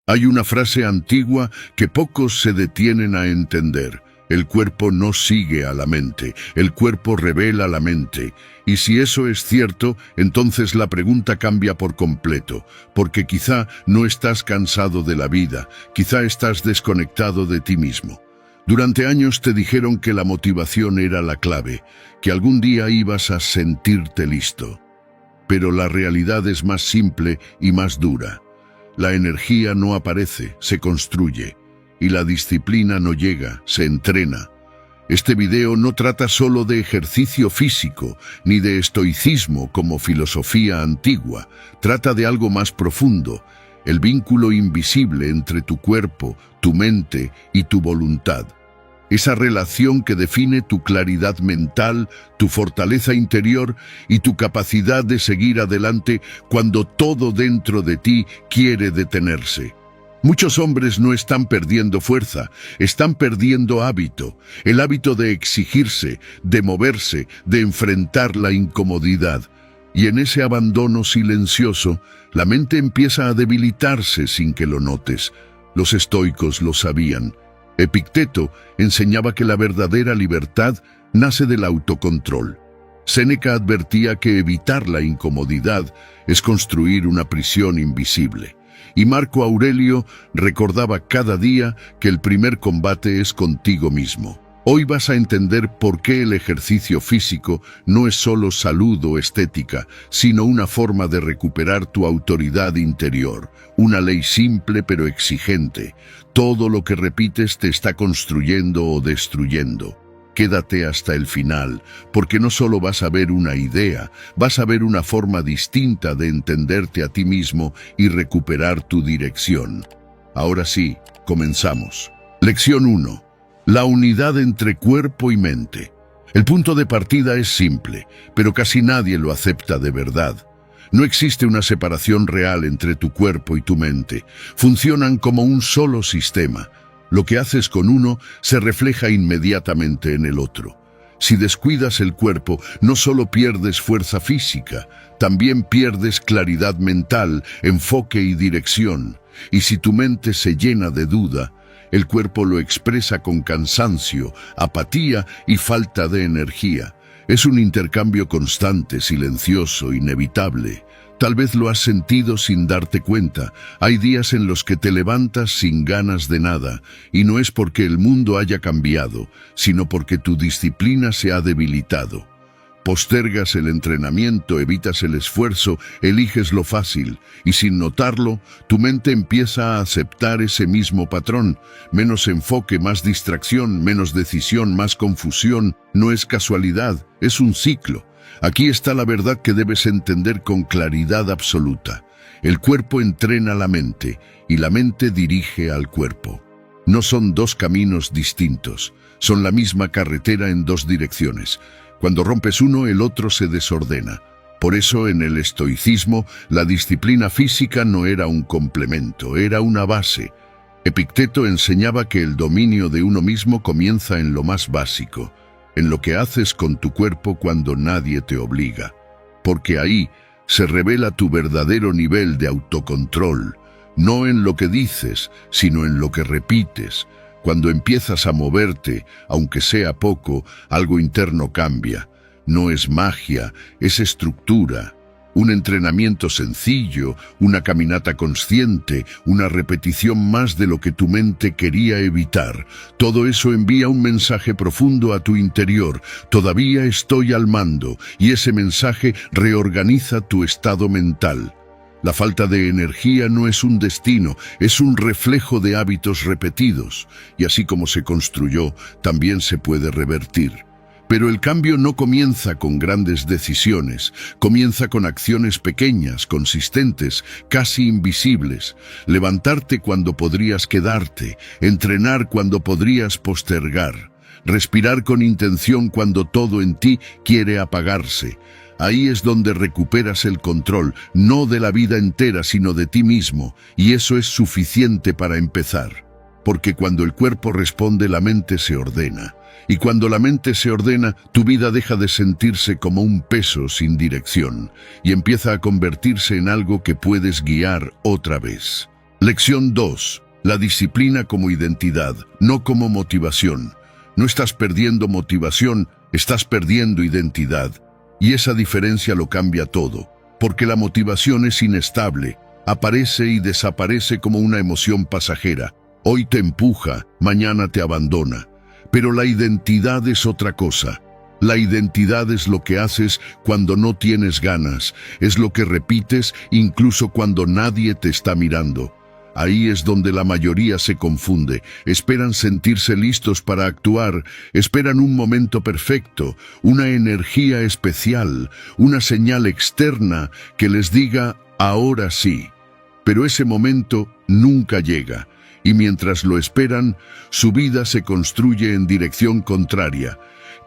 Hay una frase antigua que pocos se detienen a entender. El cuerpo no sigue a la mente, el cuerpo revela la mente. Y si eso es cierto, entonces la pregunta cambia por completo, porque quizá no estás cansado de la vida, quizá estás desconectado de ti mismo. Durante años te dijeron que la motivación era la clave, que algún día ibas a sentirte listo. Pero la realidad es más simple y más dura. La energía no aparece, se construye. Y la disciplina no llega, se entrena. Este video no trata solo de ejercicio físico, ni de estoicismo como filosofía antigua. Trata de algo más profundo, el vínculo invisible entre tu cuerpo, tu mente y tu voluntad. Esa relación que define tu claridad mental, tu fortaleza interior y tu capacidad de seguir adelante cuando todo dentro de ti quiere detenerse. Muchos hombres no están perdiendo fuerza, están perdiendo hábito, el hábito de exigirse, de moverse, de enfrentar la incomodidad. Y en ese abandono silencioso, la mente empieza a debilitarse sin que lo notes. Los estoicos lo sabían. Epicteto enseñaba que la verdadera libertad nace del autocontrol. Séneca advertía que evitar la incomodidad es construir una prisión invisible. Y Marco Aurelio recordaba cada día que el primer combate es contigo mismo. Hoy vas a entender por qué el ejercicio físico no es solo salud o estética, sino una forma de recuperar tu autoridad interior, una ley simple pero exigente. Todo lo que repites te está construyendo o destruyendo. Quédate hasta el final, porque no solo vas a ver una idea, vas a ver una forma distinta de entenderte a ti mismo y recuperar tu dirección. Ahora sí, comenzamos. Lección 1. La unidad entre cuerpo y mente. El punto de partida es simple, pero casi nadie lo acepta de verdad. No existe una separación real entre tu cuerpo y tu mente. Funcionan como un solo sistema. Lo que haces con uno se refleja inmediatamente en el otro. Si descuidas el cuerpo, no solo pierdes fuerza física, también pierdes claridad mental, enfoque y dirección. Y si tu mente se llena de duda, el cuerpo lo expresa con cansancio, apatía y falta de energía. Es un intercambio constante, silencioso, inevitable. Tal vez lo has sentido sin darte cuenta. Hay días en los que te levantas sin ganas de nada, y no es porque el mundo haya cambiado, sino porque tu disciplina se ha debilitado. Postergas el entrenamiento, evitas el esfuerzo, eliges lo fácil, y sin notarlo, tu mente empieza a aceptar ese mismo patrón. Menos enfoque, más distracción, menos decisión, más confusión. No es casualidad, es un ciclo. Aquí está la verdad que debes entender con claridad absoluta. El cuerpo entrena la mente, y la mente dirige al cuerpo. No son dos caminos distintos, son la misma carretera en dos direcciones. Cuando rompes uno, el otro se desordena. Por eso, en el estoicismo, la disciplina física no era un complemento, era una base. Epicteto enseñaba que el dominio de uno mismo comienza en lo más básico, en lo que haces con tu cuerpo cuando nadie te obliga. Porque ahí se revela tu verdadero nivel de autocontrol, no en lo que dices, sino en lo que repites. Cuando empiezas a moverte, aunque sea poco, algo interno cambia. No es magia, es estructura. Un entrenamiento sencillo, una caminata consciente, una repetición más de lo que tu mente quería evitar. Todo eso envía un mensaje profundo a tu interior. Todavía estoy al mando, y ese mensaje reorganiza tu estado mental. La falta de energía no es un destino, es un reflejo de hábitos repetidos, y así como se construyó, también se puede revertir. Pero el cambio no comienza con grandes decisiones, comienza con acciones pequeñas, consistentes, casi invisibles. Levantarte cuando podrías quedarte, entrenar cuando podrías postergar, respirar con intención cuando todo en ti quiere apagarse. Ahí es donde recuperas el control, no de la vida entera, sino de ti mismo, y eso es suficiente para empezar. Porque cuando el cuerpo responde, la mente se ordena. Y cuando la mente se ordena, tu vida deja de sentirse como un peso sin dirección, y empieza a convertirse en algo que puedes guiar otra vez. Lección 2. La disciplina como identidad, no como motivación. No estás perdiendo motivación, estás perdiendo identidad. Y esa diferencia lo cambia todo, porque la motivación es inestable, aparece y desaparece como una emoción pasajera. Hoy te empuja, mañana te abandona. Pero la identidad es otra cosa. La identidad es lo que haces cuando no tienes ganas, es lo que repites incluso cuando nadie te está mirando. Ahí es donde la mayoría se confunde. Esperan sentirse listos para actuar, esperan un momento perfecto, una energía especial, una señal externa que les diga ahora sí. Pero ese momento nunca llega, y mientras lo esperan, su vida se construye en dirección contraria.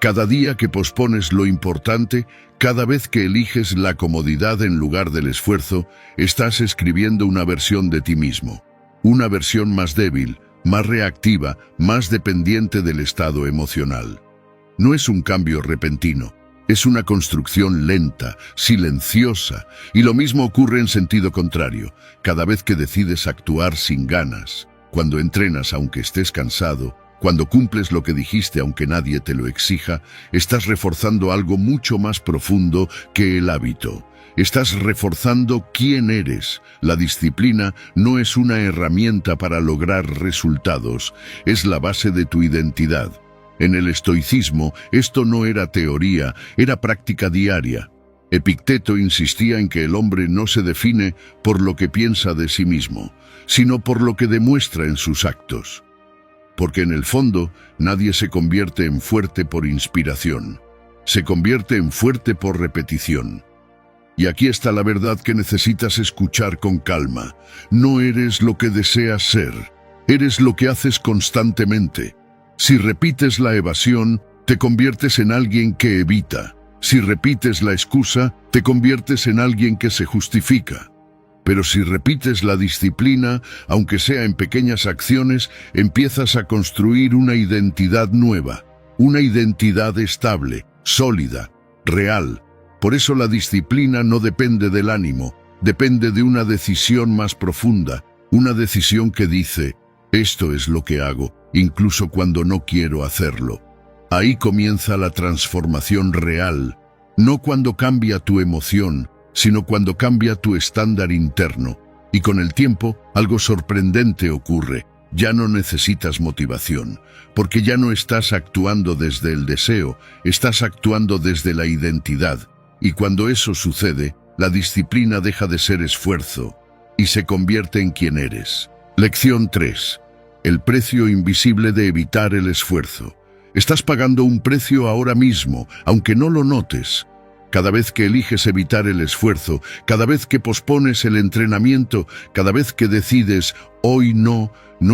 Cada día que pospones lo importante, cada vez que eliges la comodidad en lugar del esfuerzo, estás escribiendo una versión de ti mismo. Una versión más débil, más reactiva, más dependiente del estado emocional. No es un cambio repentino, es una construcción lenta, silenciosa, y lo mismo ocurre en sentido contrario, cada vez que decides actuar sin ganas, cuando entrenas aunque estés cansado, cuando cumples lo que dijiste aunque nadie te lo exija, estás reforzando algo mucho más profundo que el hábito. Estás reforzando quién eres. La disciplina no es una herramienta para lograr resultados, es la base de tu identidad. En el estoicismo, esto no era teoría, era práctica diaria. Epicteto insistía en que el hombre no se define por lo que piensa de sí mismo, sino por lo que demuestra en sus actos. Porque en el fondo, nadie se convierte en fuerte por inspiración. Se convierte en fuerte por repetición. Y aquí está la verdad que necesitas escuchar con calma. No eres lo que deseas ser. Eres lo que haces constantemente. Si repites la evasión, te conviertes en alguien que evita. Si repites la excusa, te conviertes en alguien que se justifica. Pero si repites la disciplina, aunque sea en pequeñas acciones, empiezas a construir una identidad nueva, una identidad estable, sólida, real. Por eso la disciplina no depende del ánimo, depende de una decisión más profunda, una decisión que dice, esto es lo que hago, incluso cuando no quiero hacerlo. Ahí comienza la transformación real, no cuando cambia tu emoción, sino cuando cambia tu estándar interno. Y con el tiempo, algo sorprendente ocurre. Ya no necesitas motivación, porque ya no estás actuando desde el deseo, estás actuando desde la identidad. Y cuando eso sucede, la disciplina deja de ser esfuerzo y se convierte en quien eres. Lección 3. El precio invisible de evitar el esfuerzo. Estás pagando un precio ahora mismo, aunque no lo notes. Cada vez que eliges evitar el esfuerzo, cada vez que pospones el entrenamiento, cada vez que decides, hoy no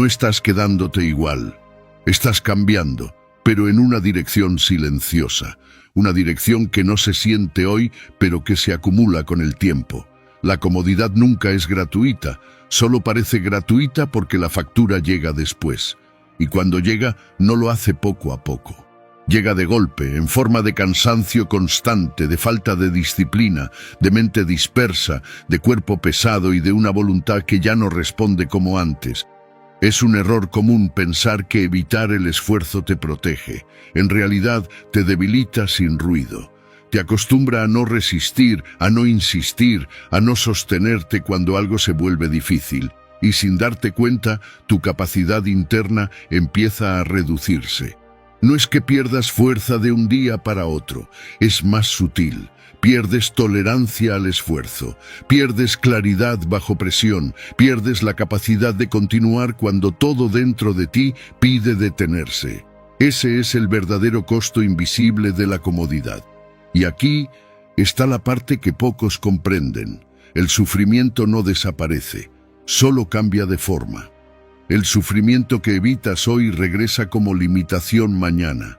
estás quedándote igual. Estás cambiando, pero en una dirección silenciosa, una dirección que no se siente hoy, pero que se acumula con el tiempo. La comodidad nunca es gratuita, solo parece gratuita porque la factura llega después. Y cuando llega, no lo hace poco a poco. Llega de golpe, en forma de cansancio constante, de falta de disciplina, de mente dispersa, de cuerpo pesado y de una voluntad que ya no responde como antes. Es un error común pensar que evitar el esfuerzo te protege. En realidad, te debilita sin ruido. Te acostumbra a no resistir, a no insistir, a no sostenerte cuando algo se vuelve difícil. Y sin darte cuenta, tu capacidad interna empieza a reducirse. No es que pierdas fuerza de un día para otro, es más sutil. Pierdes tolerancia al esfuerzo, pierdes claridad bajo presión, pierdes la capacidad de continuar cuando todo dentro de ti pide detenerse. Ese es el verdadero costo invisible de la comodidad. Y aquí está la parte que pocos comprenden. El sufrimiento no desaparece, solo cambia de forma. El sufrimiento que evitas hoy regresa como limitación mañana.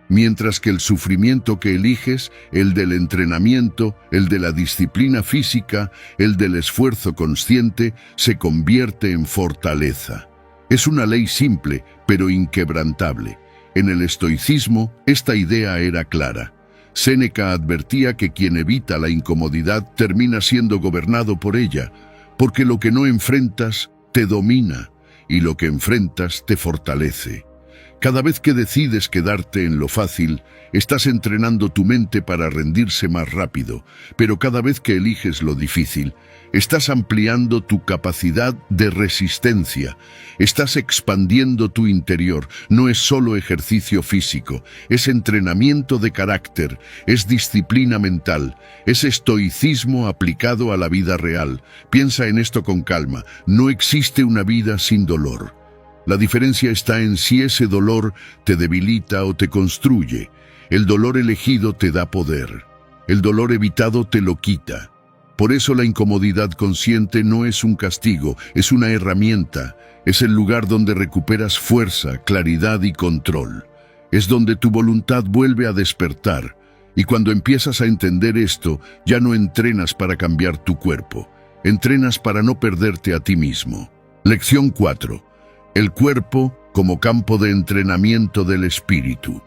Mientras que el sufrimiento que eliges, el del entrenamiento, el de la disciplina física, el del esfuerzo consciente, se convierte en fortaleza. Es una ley simple, pero inquebrantable. En el estoicismo, esta idea era clara. Séneca advertía que quien evita la incomodidad termina siendo gobernado por ella, porque lo que no enfrentas, te domina, y lo que enfrentas te fortalece. Cada vez que decides quedarte en lo fácil, estás entrenando tu mente para rendirse más rápido, pero cada vez que eliges lo difícil, estás ampliando tu capacidad de resistencia, estás expandiendo tu interior. No es solo ejercicio físico, es entrenamiento de carácter, es disciplina mental, es estoicismo aplicado a la vida real. Piensa en esto con calma, no existe una vida sin dolor. La diferencia está en si ese dolor te debilita o te construye. El dolor elegido te da poder. El dolor evitado te lo quita. Por eso la incomodidad consciente no es un castigo, es una herramienta. Es el lugar donde recuperas fuerza, claridad y control. Es donde tu voluntad vuelve a despertar. Y cuando empiezas a entender esto, ya no entrenas para cambiar tu cuerpo. Entrenas para no perderte a ti mismo. Lección 4. El cuerpo como campo de entrenamiento del espíritu.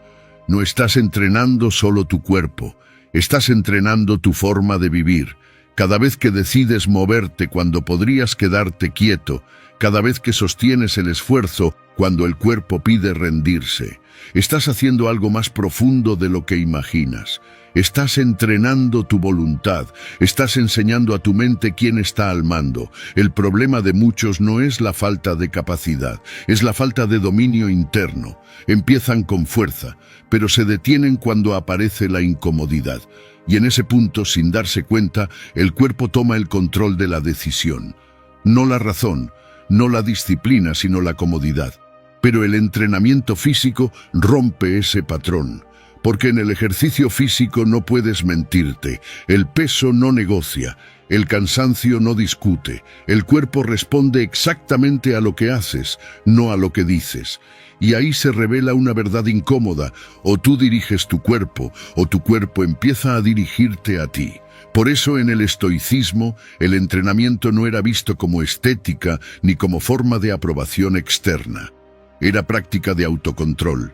No estás entrenando solo tu cuerpo, estás entrenando tu forma de vivir. Cada vez que decides moverte cuando podrías quedarte quieto, cada vez que sostienes el esfuerzo cuando el cuerpo pide rendirse, estás haciendo algo más profundo de lo que imaginas. Estás entrenando tu voluntad, estás enseñando a tu mente quién está al mando. El problema de muchos no es la falta de capacidad, es la falta de dominio interno. Empiezan con fuerza, pero se detienen cuando aparece la incomodidad. Y en ese punto, sin darse cuenta, el cuerpo toma el control de la decisión. No la razón, no la disciplina, sino la comodidad. Pero el entrenamiento físico rompe ese patrón. Porque en el ejercicio físico no puedes mentirte, el peso no negocia, el cansancio no discute, el cuerpo responde exactamente a lo que haces, no a lo que dices. Y ahí se revela una verdad incómoda, o tú diriges tu cuerpo, o tu cuerpo empieza a dirigirte a ti. Por eso en el estoicismo, el entrenamiento no era visto como estética ni como forma de aprobación externa. Era práctica de autocontrol.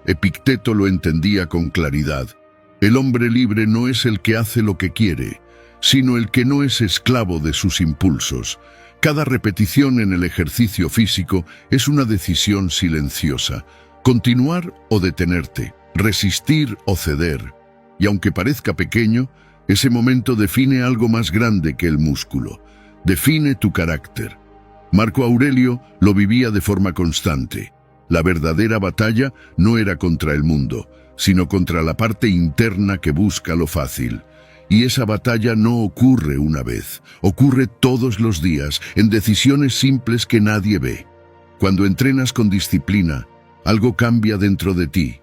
Epicteto lo entendía con claridad. El hombre libre no es el que hace lo que quiere, sino el que no es esclavo de sus impulsos. Cada repetición en el ejercicio físico es una decisión silenciosa. Continuar o detenerte, resistir o ceder. Y aunque parezca pequeño, ese momento define algo más grande que el músculo. Define tu carácter. Marco Aurelio lo vivía de forma constante. La verdadera batalla no era contra el mundo, sino contra la parte interna que busca lo fácil. Y esa batalla no ocurre una vez, ocurre todos los días, en decisiones simples que nadie ve. Cuando entrenas con disciplina, algo cambia dentro de ti.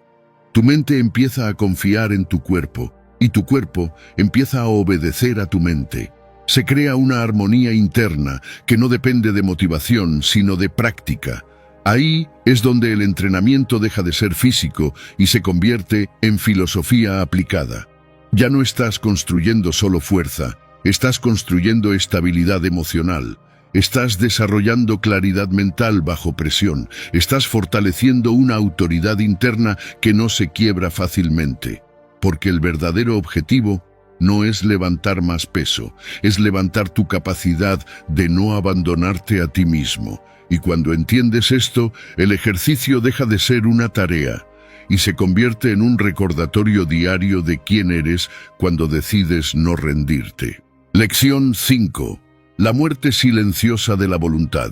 Tu mente empieza a confiar en tu cuerpo, y tu cuerpo empieza a obedecer a tu mente. Se crea una armonía interna que no depende de motivación, sino de práctica. Ahí es donde el entrenamiento deja de ser físico y se convierte en filosofía aplicada. Ya no estás construyendo solo fuerza, estás construyendo estabilidad emocional. Estás desarrollando claridad mental bajo presión. Estás fortaleciendo una autoridad interna que no se quiebra fácilmente. Porque el verdadero objetivo no es levantar más peso, es levantar tu capacidad de no abandonarte a ti mismo. Y cuando entiendes esto, el ejercicio deja de ser una tarea y se convierte en un recordatorio diario de quién eres cuando decides no rendirte. Lección 5. La muerte silenciosa de la voluntad.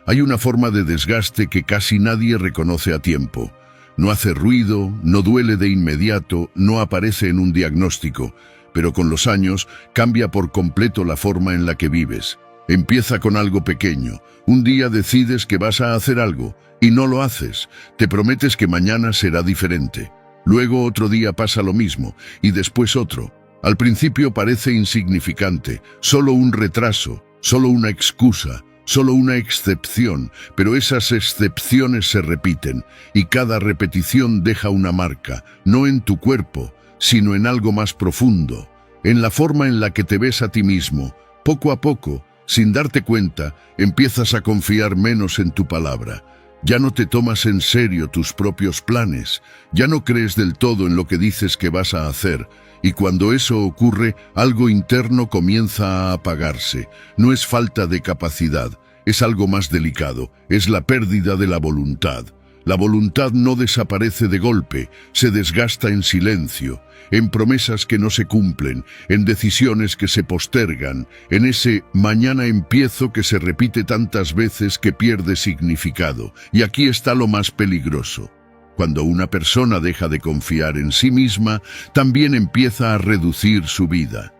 Hay una forma de desgaste que casi nadie reconoce a tiempo. No hace ruido, no duele de inmediato, no aparece en un diagnóstico, pero con los años cambia por completo la forma en la que vives. Empieza con algo pequeño. Un día decides que vas a hacer algo y no lo haces. Te prometes que mañana será diferente. Luego otro día pasa lo mismo y después otro. Al principio parece insignificante, solo un retraso, solo una excusa, solo una excepción, pero esas excepciones se repiten y cada repetición deja una marca, no en tu cuerpo, sino en algo más profundo, en la forma en la que te ves a ti mismo. Poco a poco, sin darte cuenta, empiezas a confiar menos en tu palabra. Ya no te tomas en serio tus propios planes, ya no crees del todo en lo que dices que vas a hacer, y cuando eso ocurre, algo interno comienza a apagarse. No es falta de capacidad, es algo más delicado, es la pérdida de la voluntad. La voluntad no desaparece de golpe, se desgasta en silencio, en promesas que no se cumplen, en decisiones que se postergan, en ese mañana empiezo que se repite tantas veces que pierde significado. Y aquí está lo más peligroso. Cuando una persona deja de confiar en sí misma, también empieza a reducir su vida.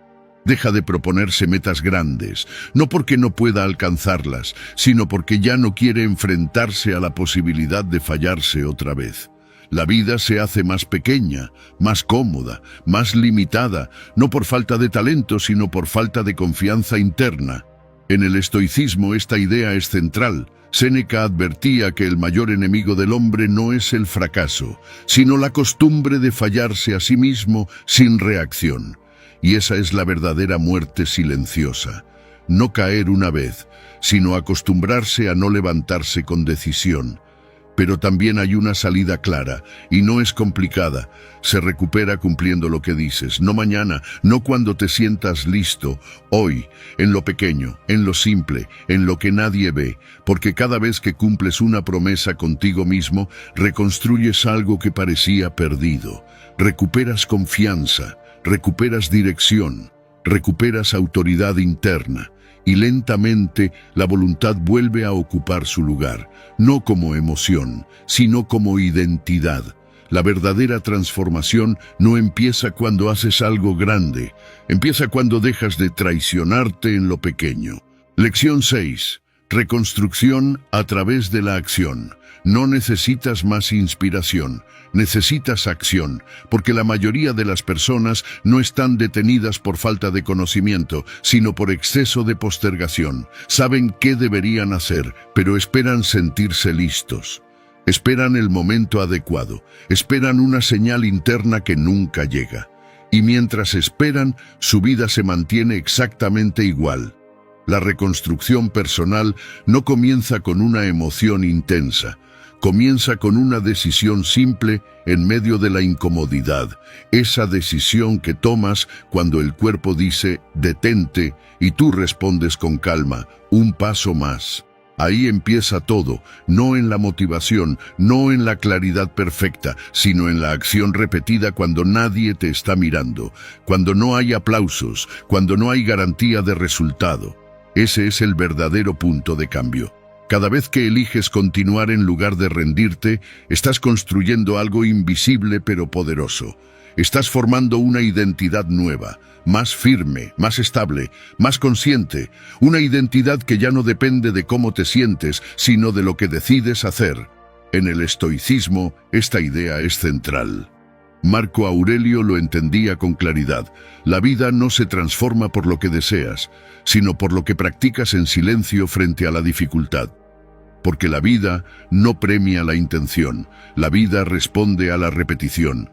Deja de proponerse metas grandes, no porque no pueda alcanzarlas, sino porque ya no quiere enfrentarse a la posibilidad de fallarse otra vez. La vida se hace más pequeña, más cómoda, más limitada, no por falta de talento, sino por falta de confianza interna. En el estoicismo esta idea es central. Séneca advertía que el mayor enemigo del hombre no es el fracaso, sino la costumbre de fallarse a sí mismo sin reacción. Y esa es la verdadera muerte silenciosa. No caer una vez, sino acostumbrarse a no levantarse con decisión. Pero también hay una salida clara, y no es complicada. Se recupera cumpliendo lo que dices, no mañana, no cuando te sientas listo, hoy, en lo pequeño, en lo simple, en lo que nadie ve, porque cada vez que cumples una promesa contigo mismo, reconstruyes algo que parecía perdido. Recuperas confianza, recuperas dirección, recuperas autoridad interna. Y lentamente la voluntad vuelve a ocupar su lugar, no como emoción, sino como identidad. La verdadera transformación no empieza cuando haces algo grande, empieza cuando dejas de traicionarte en lo pequeño. Lección 6. Reconstrucción a través de la acción. No necesitas más inspiración, necesitas acción, porque la mayoría de las personas no están detenidas por falta de conocimiento, sino por exceso de postergación. Saben qué deberían hacer, pero esperan sentirse listos. Esperan el momento adecuado, esperan una señal interna que nunca llega. Y mientras esperan, su vida se mantiene exactamente igual. La reconstrucción personal no comienza con una emoción intensa. Comienza con una decisión simple en medio de la incomodidad, esa decisión que tomas cuando el cuerpo dice «detente» y tú respondes con calma «un paso más». Ahí empieza todo, no en la motivación, no en la claridad perfecta, sino en la acción repetida cuando nadie te está mirando, cuando no hay aplausos, cuando no hay garantía de resultado. Ese es el verdadero punto de cambio. Cada vez que eliges continuar en lugar de rendirte, estás construyendo algo invisible pero poderoso. Estás formando una identidad nueva, más firme, más estable, más consciente. Una identidad que ya no depende de cómo te sientes, sino de lo que decides hacer. En el estoicismo, esta idea es central. Marco Aurelio lo entendía con claridad. La vida no se transforma por lo que deseas, sino por lo que practicas en silencio frente a la dificultad. Porque la vida no premia la intención, la vida responde a la repetición.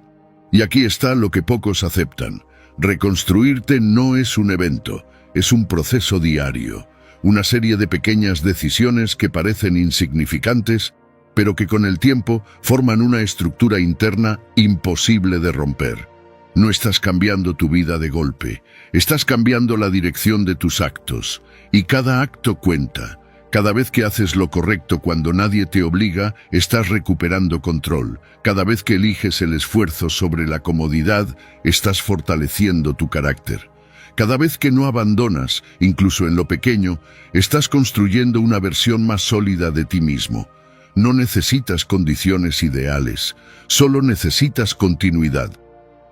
Y aquí está lo que pocos aceptan. Reconstruirte no es un evento, es un proceso diario, una serie de pequeñas decisiones que parecen insignificantes, pero que con el tiempo forman una estructura interna imposible de romper. No estás cambiando tu vida de golpe, estás cambiando la dirección de tus actos, y cada acto cuenta. Cada vez que haces lo correcto cuando nadie te obliga, estás recuperando control. Cada vez que eliges el esfuerzo sobre la comodidad, estás fortaleciendo tu carácter. Cada vez que no abandonas, incluso en lo pequeño, estás construyendo una versión más sólida de ti mismo. No necesitas condiciones ideales, solo necesitas continuidad.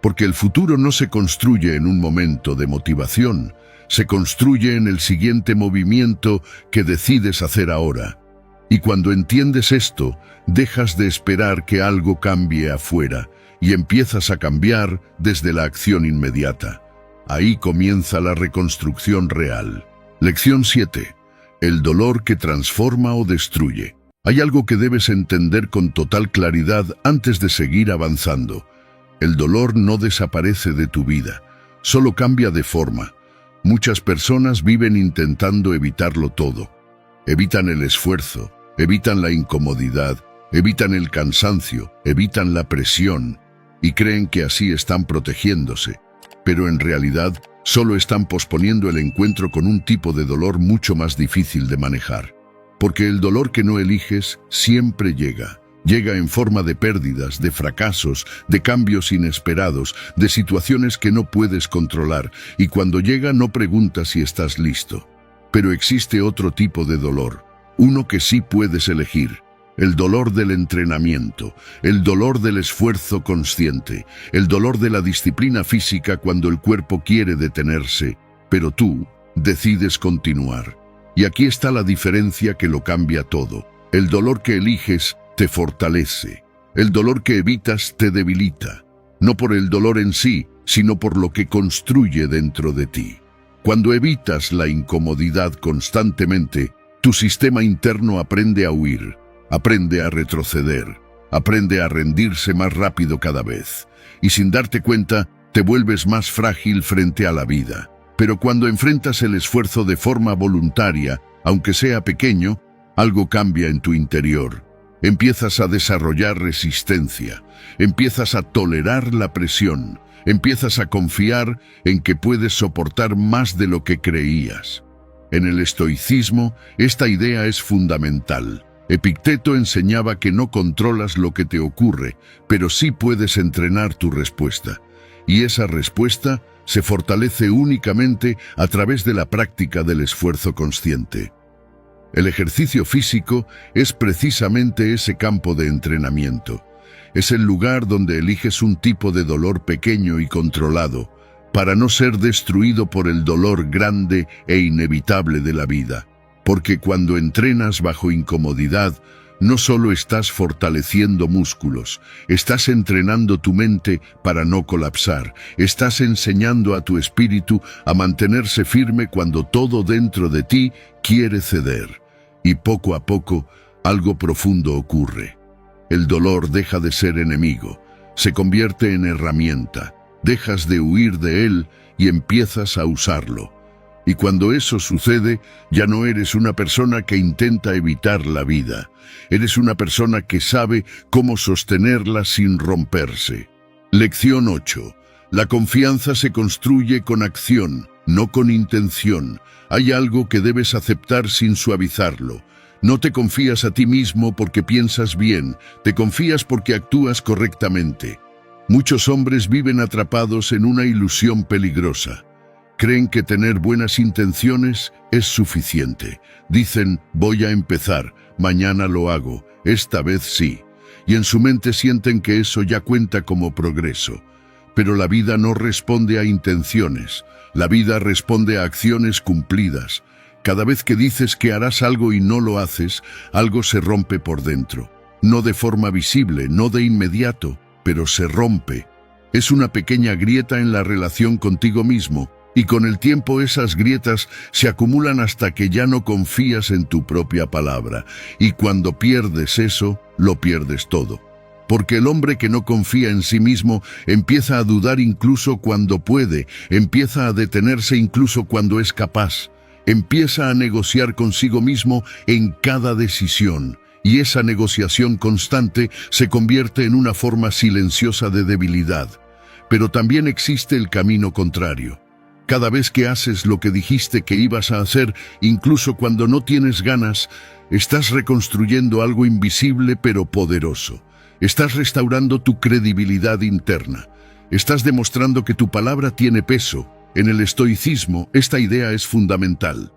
Porque el futuro no se construye en un momento de motivación, se construye en el siguiente movimiento que decides hacer ahora. Y cuando entiendes esto, dejas de esperar que algo cambie afuera y empiezas a cambiar desde la acción inmediata. Ahí comienza la reconstrucción real. Lección 7. El dolor que transforma o destruye. Hay algo que debes entender con total claridad antes de seguir avanzando. El dolor no desaparece de tu vida, solo cambia de forma. Muchas personas viven intentando evitarlo todo. Evitan el esfuerzo, evitan la incomodidad, evitan el cansancio, evitan la presión y creen que así están protegiéndose. Pero en realidad solo están posponiendo el encuentro con un tipo de dolor mucho más difícil de manejar. porque el dolor que no eliges siempre llega. Llega en forma de pérdidas, de fracasos, de cambios inesperados, de situaciones que no puedes controlar, y cuando llega no preguntas si estás listo. Pero existe otro tipo de dolor, uno que sí puedes elegir. El dolor del entrenamiento, el dolor del esfuerzo consciente, el dolor de la disciplina física cuando el cuerpo quiere detenerse, pero tú decides continuar. Y aquí está la diferencia que lo cambia todo. El dolor que eliges te fortalece. El dolor que evitas te debilita. No por el dolor en sí, sino por lo que construye dentro de ti. Cuando evitas la incomodidad constantemente, tu sistema interno aprende a huir, aprende a retroceder, aprende a rendirse más rápido cada vez. Y sin darte cuenta, te vuelves más frágil frente a la vida. Pero cuando enfrentas el esfuerzo de forma voluntaria, aunque sea pequeño, algo cambia en tu interior. Empiezas a desarrollar resistencia, empiezas a tolerar la presión, empiezas a confiar en que puedes soportar más de lo que creías. En el estoicismo, esta idea es fundamental. Epicteto enseñaba que no controlas lo que te ocurre, pero sí puedes entrenar tu respuesta. Y esa respuesta se fortalece únicamente a través de la práctica del esfuerzo consciente. El ejercicio físico es precisamente ese campo de entrenamiento. Es el lugar donde eliges un tipo de dolor pequeño y controlado, para no ser destruido por el dolor grande e inevitable de la vida. Porque cuando entrenas bajo incomodidad, no solo estás fortaleciendo músculos, estás entrenando tu mente para no colapsar, estás enseñando a tu espíritu a mantenerse firme cuando todo dentro de ti quiere ceder. Y poco a poco, algo profundo ocurre. El dolor deja de ser enemigo, se convierte en herramienta, dejas de huir de él y empiezas a usarlo. Y cuando eso sucede, ya no eres una persona que intenta evitar la vida. Eres una persona que sabe cómo sostenerla sin romperse. Lección 8. La confianza se construye con acción, no con intención. Hay algo que debes aceptar sin suavizarlo. No te confías a ti mismo porque piensas bien, te confías porque actúas correctamente. Muchos hombres viven atrapados en una ilusión peligrosa. Creen que tener buenas intenciones es suficiente. Dicen, voy a empezar, mañana lo hago, esta vez sí. Y en su mente sienten que eso ya cuenta como progreso. Pero la vida no responde a intenciones, la vida responde a acciones cumplidas. Cada vez que dices que harás algo y no lo haces, algo se rompe por dentro. No de forma visible, no de inmediato, pero se rompe. Es una pequeña grieta en la relación contigo mismo. Y con el tiempo esas grietas se acumulan hasta que ya no confías en tu propia palabra. Y cuando pierdes eso, lo pierdes todo. Porque el hombre que no confía en sí mismo empieza a dudar incluso cuando puede, empieza a detenerse incluso cuando es capaz, empieza a negociar consigo mismo en cada decisión. Y esa negociación constante se convierte en una forma silenciosa de debilidad. Pero también existe el camino contrario. Cada vez que haces lo que dijiste que ibas a hacer, incluso cuando no tienes ganas, estás reconstruyendo algo invisible pero poderoso. Estás restaurando tu credibilidad interna. Estás demostrando que tu palabra tiene peso. En el estoicismo, esta idea es fundamental.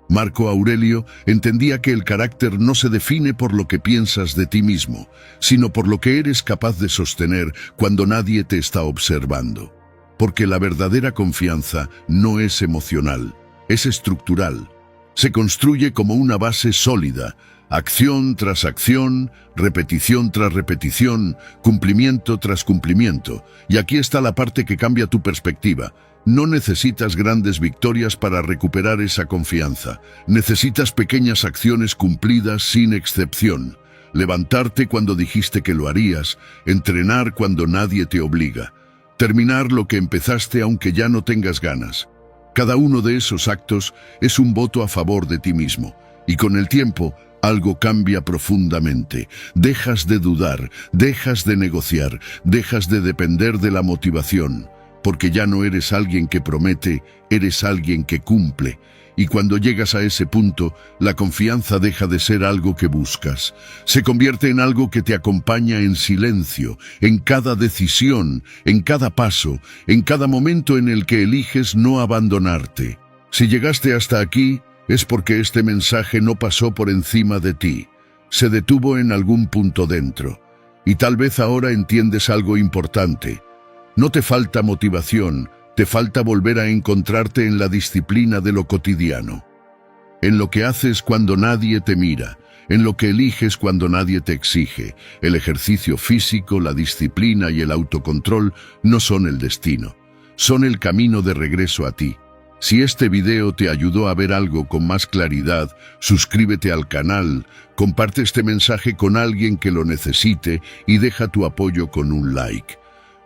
Marco Aurelio entendía que el carácter no se define por lo que piensas de ti mismo, sino por lo que eres capaz de sostener cuando nadie te está observando. Porque la verdadera confianza no es emocional, es estructural. Se construye como una base sólida, acción tras acción, repetición tras repetición, cumplimiento tras cumplimiento. Y aquí está la parte que cambia tu perspectiva. No necesitas grandes victorias para recuperar esa confianza. Necesitas pequeñas acciones cumplidas sin excepción. Levantarte cuando dijiste que lo harías, entrenar cuando nadie te obliga. Terminar lo que empezaste aunque ya no tengas ganas. Cada uno de esos actos es un voto a favor de ti mismo. Y con el tiempo, algo cambia profundamente. Dejas de dudar, dejas de negociar, dejas de depender de la motivación. Porque ya no eres alguien que promete, eres alguien que cumple. Y cuando llegas a ese punto, la confianza deja de ser algo que buscas. Se convierte en algo que te acompaña en silencio, en cada decisión, en cada paso, en cada momento en el que eliges no abandonarte. Si llegaste hasta aquí, es porque este mensaje no pasó por encima de ti. Se detuvo en algún punto dentro. Y tal vez ahora entiendes algo importante. No te falta motivación, te falta volver a encontrarte en la disciplina de lo cotidiano. En lo que haces cuando nadie te mira, en lo que eliges cuando nadie te exige. El ejercicio físico, la disciplina y el autocontrol no son el destino, son el camino de regreso a ti. Si este video te ayudó a ver algo con más claridad, suscríbete al canal, comparte este mensaje con alguien que lo necesite y deja tu apoyo con un like.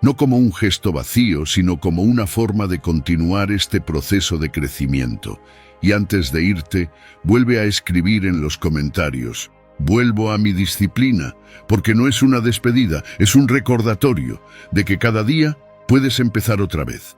No como un gesto vacío, sino como una forma de continuar este proceso de crecimiento. Y antes de irte, vuelve a escribir en los comentarios: vuelvo a mi disciplina, porque no es una despedida, es un recordatorio de que cada día puedes empezar otra vez.